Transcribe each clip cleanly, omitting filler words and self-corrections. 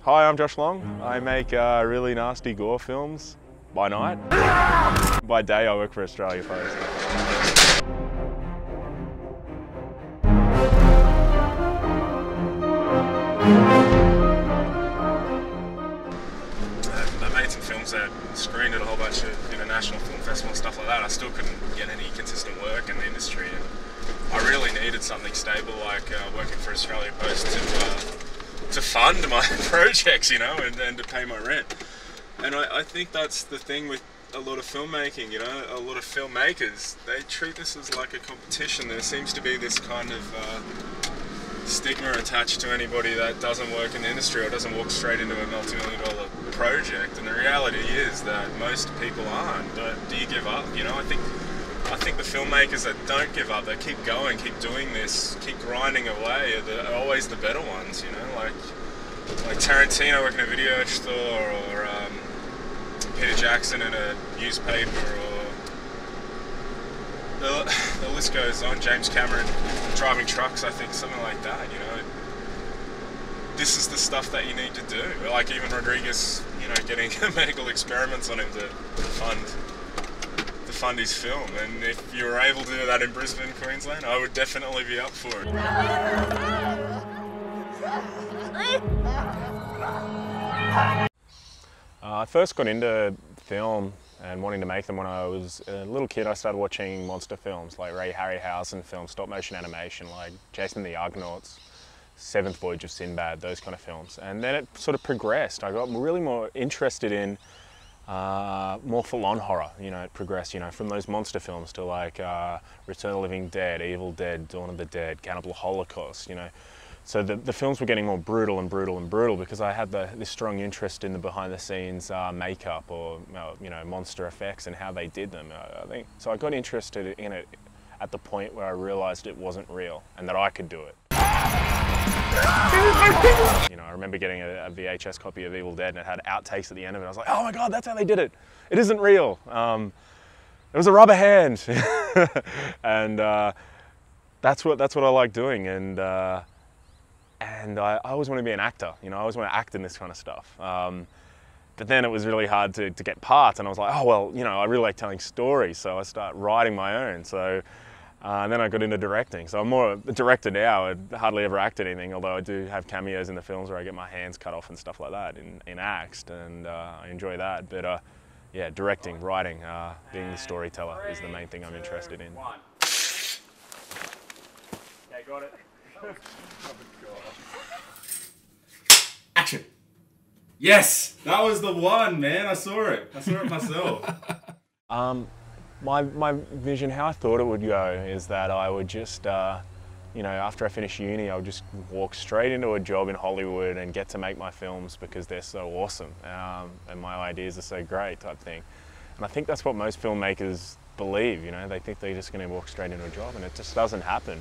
Hi, I'm Josh Long. I make really nasty gore films by night. By day, I work for Australia Post. I made some films that screened at a whole bunch of international film festivals and stuff like that. I still couldn't get any consistent work in the industry, and I really needed something stable like working for Australia Post to fund my projects, you know, and to pay my rent. And I think that's the thing with a lot of filmmaking, you know, a lot of filmmakers, they treat this as like a competition. There seems to be this kind of stigma attached to anybody that doesn't work in the industry or doesn't walk straight into a multi-million-dollar project. And the reality is that most people aren't. But do you give up? You know, I think the filmmakers that don't give up, that keep going, keep doing this, keep grinding away, are always the better ones, you know, like Tarantino working in a video store, or Peter Jackson in a newspaper, or the list goes on, James Cameron driving trucks, I think, something like that, you know. This is the stuff that you need to do. Like even Rodriguez, you know, getting medical experiments on him to fund his film, and if you were able to do that in Brisbane, Queensland, I would definitely be up for it. I first got into film and wanting to make them when I was a little kid. I started watching monster films like Ray Harryhausen films, stop motion animation like Jason the Argonauts, Seventh Voyage of Sinbad, those kind of films. And then it sort of progressed. I got really more interested in more full-on horror. You know, it progressed, you know, from those monster films to like Return of the Living Dead, Evil Dead, Dawn of the Dead, Cannibal Holocaust, you know. So the films were getting more brutal and brutal and brutal because I had this strong interest in the behind-the-scenes makeup or you know, monster effects and how they did them. I think so. I got interested in it at the point where I realised it wasn't real and that I could do it. You know, I remember getting a VHS copy of Evil Dead and it had outtakes at the end of it. I was like, oh my God, that's how they did it. It isn't real. It was a rubber hand, and that's what I like doing. And I always want to be an actor. You know, I always want to act in this kind of stuff. But then it was really hard to get parts, and I was like, oh well, you know, I really like telling stories, so I started writing my own. So. And then I got into directing. So I'm more a director now. I hardly ever acted anything, although I do have cameos in the films where I get my hands cut off and stuff like that in Axed, and I enjoy that. But yeah, directing, writing, being the storyteller is the main thing I'm interested in. Okay, got it. Action! Yes! That was the one, man. I saw it. I saw it myself. My vision, how I thought it would go, is that I would just, you know, after I finish uni, I would just walk straight into a job in Hollywood and get to make my films because they're so awesome and my ideas are so great, type thing. And I think that's what most filmmakers believe, you know, they think they're just going to walk straight into a job, and it just doesn't happen.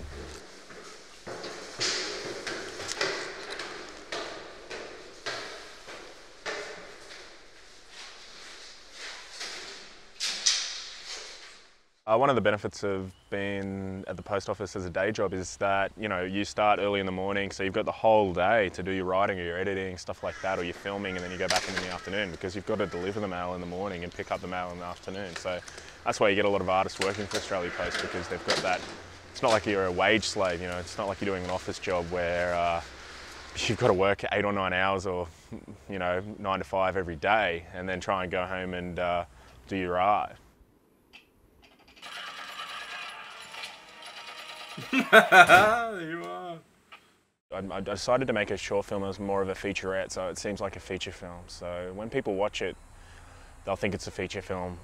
One of the benefits of being at the post office as a day job is that, you know, you start early in the morning, so you've got the whole day to do your writing or your editing, stuff like that, or your filming, and then you go back in the afternoon because you've got to deliver the mail in the morning and pick up the mail in the afternoon. So that's why you get a lot of artists working for Australia Post, because they've got that. It's not like you're a wage slave, you know, it's not like you're doing an office job where you've got to work 8 or 9 hours or, you know, 9 to 5 every day and then try and go home and do your art. There you are. I decided to make a short film as more of a featurette, so it seems like a feature film. So when people watch it, they'll think it's a feature film.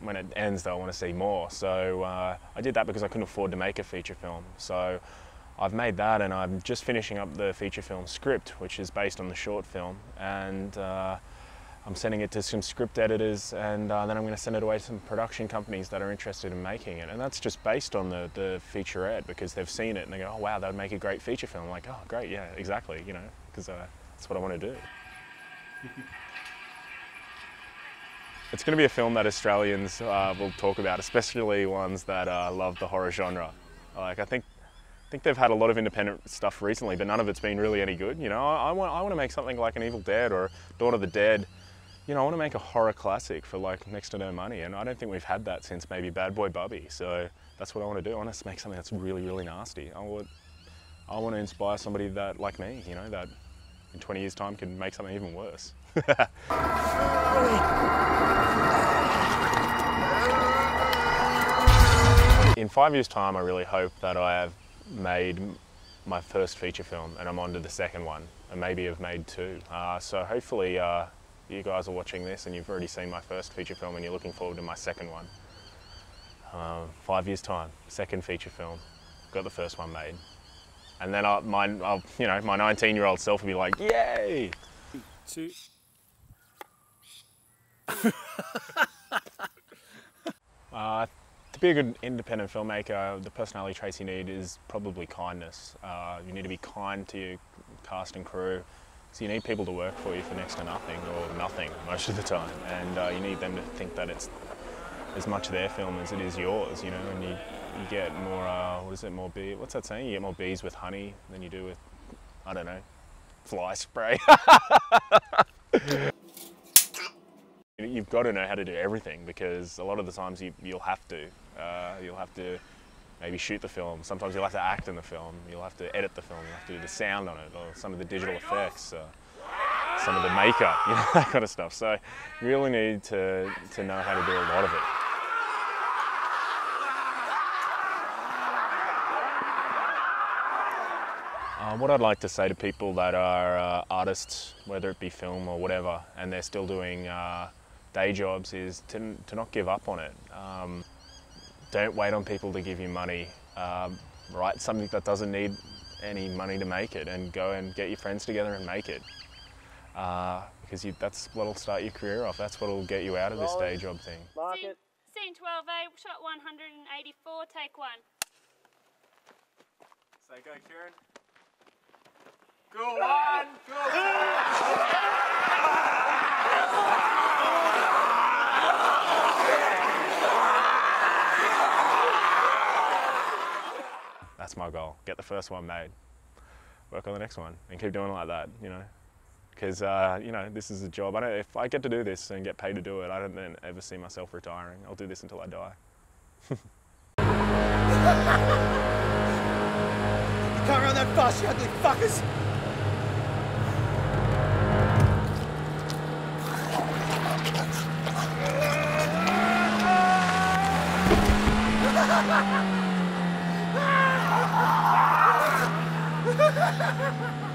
When it ends, they'll want to see more. So I did that because I couldn't afford to make a feature film. So I've made that, and I'm just finishing up the feature film script, which is based on the short film. And I'm sending it to some script editors, and then I'm going to send it away to some production companies that are interested in making it. And that's just based on the featurette, because they've seen it and they go, oh wow, that would make a great feature film. I'm like, oh great, yeah, exactly, you know, because that's what I want to do. It's going to be a film that Australians will talk about, especially ones that love the horror genre. Like, I think think they've had a lot of independent stuff recently, but none of it's been really any good. You know, I want to make something like an Evil Dead or Dawn of the Dead. You know, I want to make a horror classic for like next to no money, and I don't think we've had that since maybe Bad Boy Bubby. So that's what I want to do. I want to make something that's really, really nasty. I want to inspire somebody that, like me, you know, that in 20 years' time can make something even worse. In 5 years' time, I really hope that I have made my first feature film and I'm on to the second one, and maybe have made 2. So hopefully you guys are watching this and you've already seen my first feature film and you're looking forward to my second one. 5 years' time, second feature film, got the first one made. And then my 19-year-old self will be like, yay! 2. To be a good independent filmmaker, the personality traits you need is probably kindness. You need to be kind to your cast and crew. So you need people to work for you for next to nothing, or nothing most of the time. And you need them to think that it's as much their film as it is yours, you know, and you get more, what's that saying? You get more bees with honey than you do with, I don't know, fly spray. You've got to know how to do everything, because a lot of the times you'll have to maybe shoot the film. Sometimes you'll have to act in the film. You'll have to edit the film. You'll have to do the sound on it, or some of the digital effects, some of the makeup, you know, that kind of stuff. So you really need to know how to do a lot of it. What I'd like to say to people that are artists, whether it be film or whatever, and they're still doing day jobs, is to not give up on it. Don't wait on people to give you money. Write something that doesn't need any money to make it, and go and get your friends together and make it. Because that's what'll start your career off. That's what'll get you out of this day job thing. Scene 12A, shot 184, take 1. So go, Kieran. Go on, go! That's my goal. Get the first one made. Work on the next one, and keep doing it like that. You know, because you know, this is a job. If I get to do this and get paid to do it, I don't then ever see myself retiring. I'll do this until I die. You can't run that fast, you ugly fuckers! Ha ha ha!